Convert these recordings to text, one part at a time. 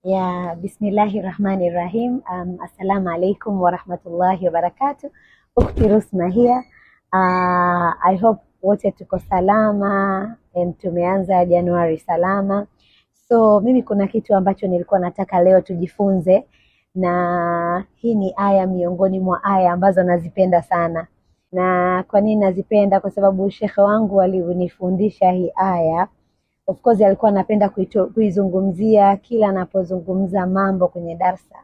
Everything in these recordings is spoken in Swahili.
Ya Bismillahirrahmanirrahim. Assalamu alaikum warahmatullahi wabarakatuh. Ukhti Rusma here. I hope wote tuko salama and tumeanza Januari salama. So mimi kuna kitu ambacho nilikuwa nataka leo tujifunze, na hii ni aya miongoni mwa aya ambazo nazipenda sana. Na kwa nini nazipenda? Kwa sababu shekhe wangu alinifundisha hii aya. Of course alikuwa anapenda kuizungumzia kila anapozungumza mambo kwenye darsa,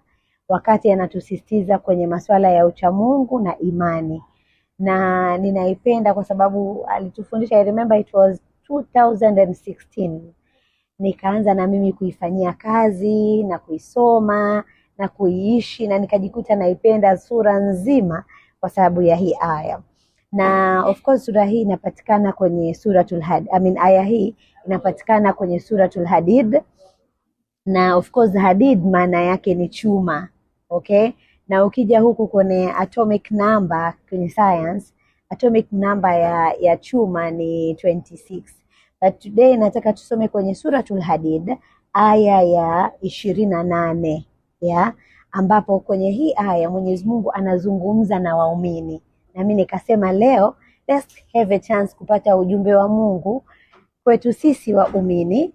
wakati anatusisitiza kwenye masuala ya uchamungu na imani. Na ninaipenda kwa sababu alitufundisha, I remember it was 2016. Nikaanza na mimi kuifanyia kazi na kuisoma na kuiishi, na nikajikuta naipenda sura nzima kwa sababu ya hii aya. Na of course sura hii inapatikana kwenye suratul Hadid. Aya hii inapatikana kwenye suratul Hadid. Na of course hadid maana yake ni chuma. Okay? Na ukija huku kwenye atomic number kwenye science, atomic number ya chuma ni 26. But today nataka tusome kwenye suratul Hadid aya ya 28, ya ambapo kwenye hii aya Mwenyezi Mungu anazungumza na waumini. Na mimi nikasema leo let's have a chance kupata ujumbe wa Mungu kwetu sisi waumini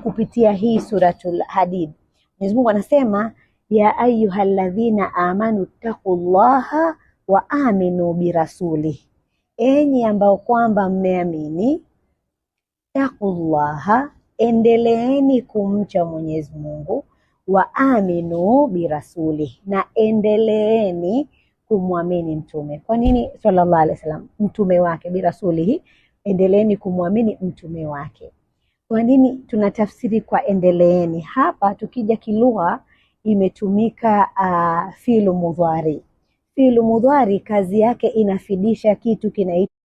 kupitia hii suratul Hadid. Mwenyezi Mungu anasema ya ayyuhalladhina amanu taqullaha wa aminu birasuli, enyi ambao kwamba mmeamini, taqullaha, endeleeni kumcha Mwenyezi Mungu, wa aminu birasuli, na endeleeni kumwamini mtume. Kwa nini sallallahu alaihi wasallam? Mtume wake, birasulihi, endeleeni kumwamini mtume wake. Kwa nini tunatafsiri kwa endeleeni? Hapa tukija kilugha imetumika fi'lu mudhari. Fi'lu mudhari kazi yake inafidisha kitu kinaitwa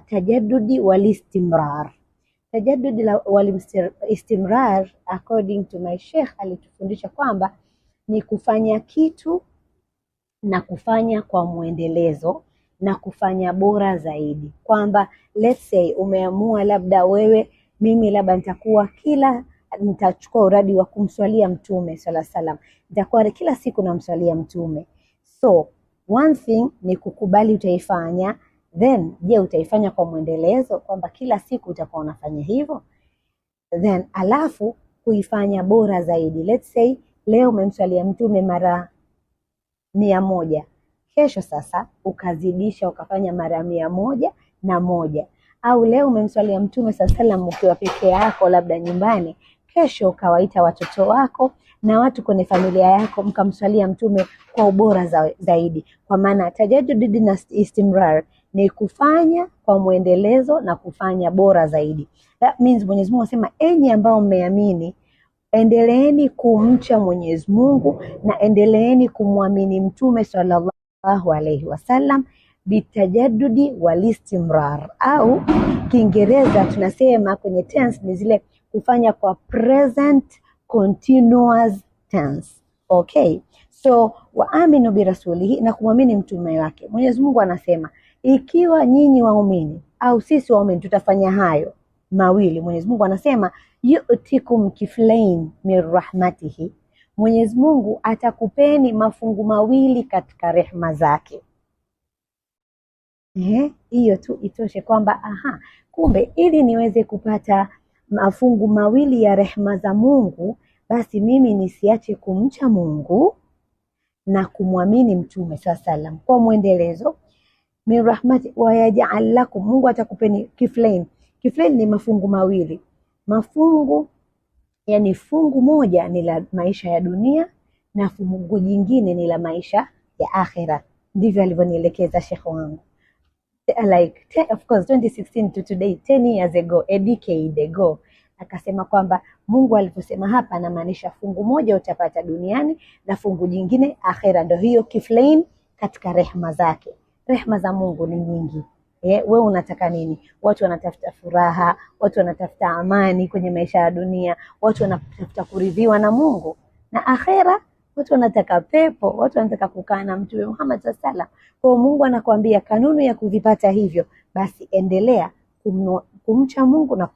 tajaddudi wal istimrar. Tajaddudi wal istimrar, according to my sheikh, alitufundisha kwamba ni kufanya kitu na kufanya kwa muendelezo na kufanya bora zaidi. Kwamba let's say umeamua labda mimi labda nitachukua uradi wa kumswalia mtume sallallahu alaihi wasallam, nitakuwa kila siku namswalia mtume. So one thing ni kukubali utaifanya, then je utaifanya kwa muendelezo, kwamba kila siku utakuwa unafanya hivyo, then alafu kuifanya bora zaidi. Let's say leo umemswalia mtume mara 100, kesho sasa ukazidisha ukafanya mara 101. Au leo umemswalia mtume sallallahu alaihi wasallam ukiwa peke yako labda nyumbani, kesho ukawaita watoto wako na watu kwenye familia yako mkamswalia mtume kwa ubora zaidi. Kwa maana tajaddud na istimrar ni kufanya kwa muendelezo na kufanya bora zaidi. That means Mwenyezi Mungu anasema enyi ambao mmeamini, endeleeni kumcha Mwenyezi Mungu na endeleeni kumwamini mtume sallallahu alaihi wasallam bitajaddudi wal istimrar, au Kiingereza tunasema kwenye tense ni zile kufanya kwa present continuous tense. Okay, so waaminu birasulihi, na kumwamini mtume wake. Mwenyezi Mungu anasema ikiwa nyinyi waumini au sisi waumini tutafanya hayo mawili, Mwenyezi Mungu anasema yu'tikum kiflain min rahmatihi, Mwenyezi Mungu atakupeni mafungu mawili katika rehema zake. Hiyo tu itoshe kwamba kumbe ili niweze kupata mafungu mawili ya rehema za Mungu, basi mimi nisiache kumcha Mungu na kumwamini mtume sallallahu alaihi wasallam kwa muendelezo. Min rahmati wa yaj'al lakum, Mungu atakupeni kiflain. Kiflain ni mafungu mawili. Mafungu yani fungu moja ni la maisha ya dunia na fungu jingine ni la maisha ya akhira. Ndivyo alivyonielekeza shekhi wangu. Of course 2016 to today, 10 years ago, a decade ago, akasema kwamba Mungu aliposema hapa anamaanisha fungu moja utapata duniani na fungu jingine akhira. Ndio hiyo kiflain katika rehema zake. Rehema za Mungu ni nyingi. Wewe unataka nini? Watu wanatafuta furaha, watu wanatafuta amani kwenye maisha ya dunia, watu wanatafuta kuridhiwa na Mungu. Na akhera watu wanataka pepo, watu wanataka kukaa na Mtume Muhammad sallallahu alaihi wasallam. Kwa Mungu anakuambia kanuni ya kuvipata hivyo, basi endelea kumcha Mungu na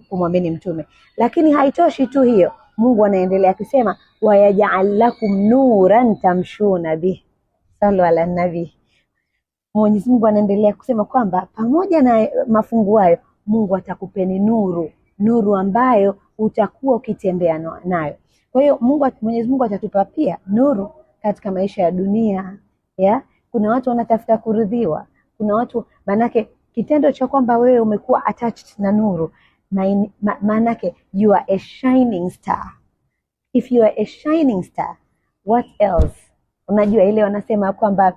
kumwamini mtume. Lakini haitoshi tu hiyo, Mungu anaendelea akisema wayaj'al lakum nuran tamshuna bih. Sallu ala nabii. Mwenyezi Mungu anaendelea kusema kwamba pamoja na mafungu hayo, Mungu atakupeni nuru ambayo utakuwa ukitembea nayo. Kwa hiyo Mwenyezi Mungu atatupa pia nuru katika maisha ya dunia. Kuna watu wanatafuta kuridhiwa, kuna watu manake kitendo cha kwamba wewe umekuwa attached na nuru, manake you are a shining star. If you are a shining star, what else? Unajua ile wanasema kwamba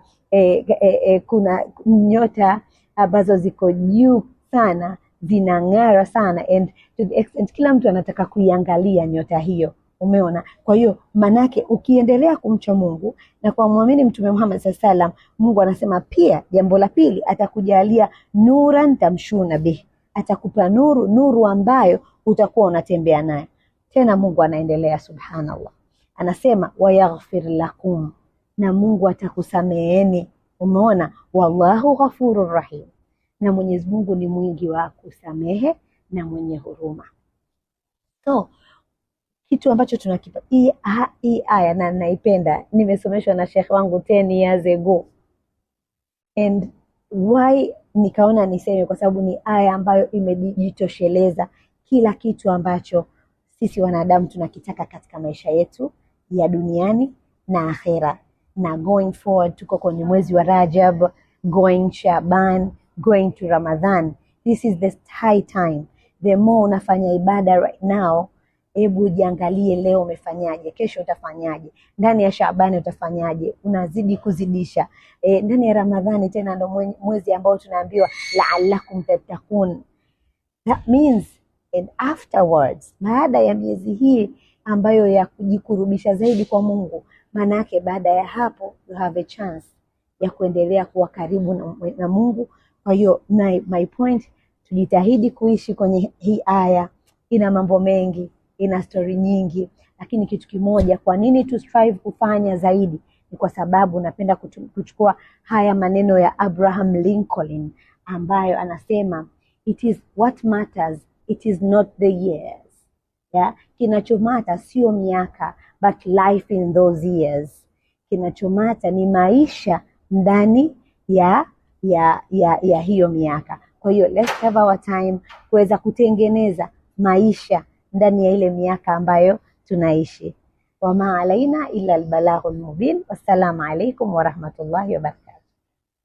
kuna nyota ambazo ziko juu sana, zinang'ara sana, and to the extent kila mtu anataka kuiangalia nyota hiyo. Umeona? Kwa hiyo manake ukiendelea kumcha Mungu na kwa muamini Mtume Muhammad sallam, Mungu anasema pia jambo la pili atakujalia nuran tamshuna bih. Atakupa nuru ambayo utakuwa unatembea nayo. Tena Mungu anaendelea subhanallah. Anasema wayaghfir lakum, na Mungu atakusameeni. Umeona? Wallahu ghafurur rahim. Na Mwenyezi Mungu ni mwingi wa kusamehe na mwenye huruma. So kitu ambacho tunakipa hii aya na naipenda, nimesomeshwa na Sheikh wangu 10 years ago, and why nikaona niseme, kwa sababu ni aya ambayo imejitosheleza kila kitu ambacho sisi wanadamu tunakitaka katika maisha yetu ya duniani na akhera. Na going forward, tuko kwenye mwezi wa Rajab, going Shaban, going to Ramadhan. This is the high time. The more unafanya ibada right now, hebu jiangalie leo umefanyaje, kesho utafanyaje, ndani ya Shaabani utafanyaje, unazidi kuzidisha. Ndani ya Ramadhani tena ndo mwezi ambao tunaambiwa la'allakum tattaqun. That means and afterwards, baada ya miezi hii ambayo ya kujikurubisha zaidi kwa Mungu, maana yake baada ya hapo you have a chance ya kuendelea kuwa karibu na Mungu. Kwa hiyo my point, tujitahidi kuishi kwenye hii aya. Ina mambo mengi, ina story nyingi, lakini kitu kimoja, kwa nini tu strive kufanya zaidi, ni kwa sababu napenda kuchukua haya maneno ya Abraham Lincoln ambayo anasema it is what matters, it is not the years. Kinachomata sio miaka, but life in those years. Kinachomata ni maisha ndani ya hiyo miaka. Kwa hiyo let's have our time kuweza kutengeneza maisha ndani ya ile miaka ambayo tunaishi. Wama alaina illa albalaghul mubin. Wassalamu alaikum warahmatullahi wabarakatuh.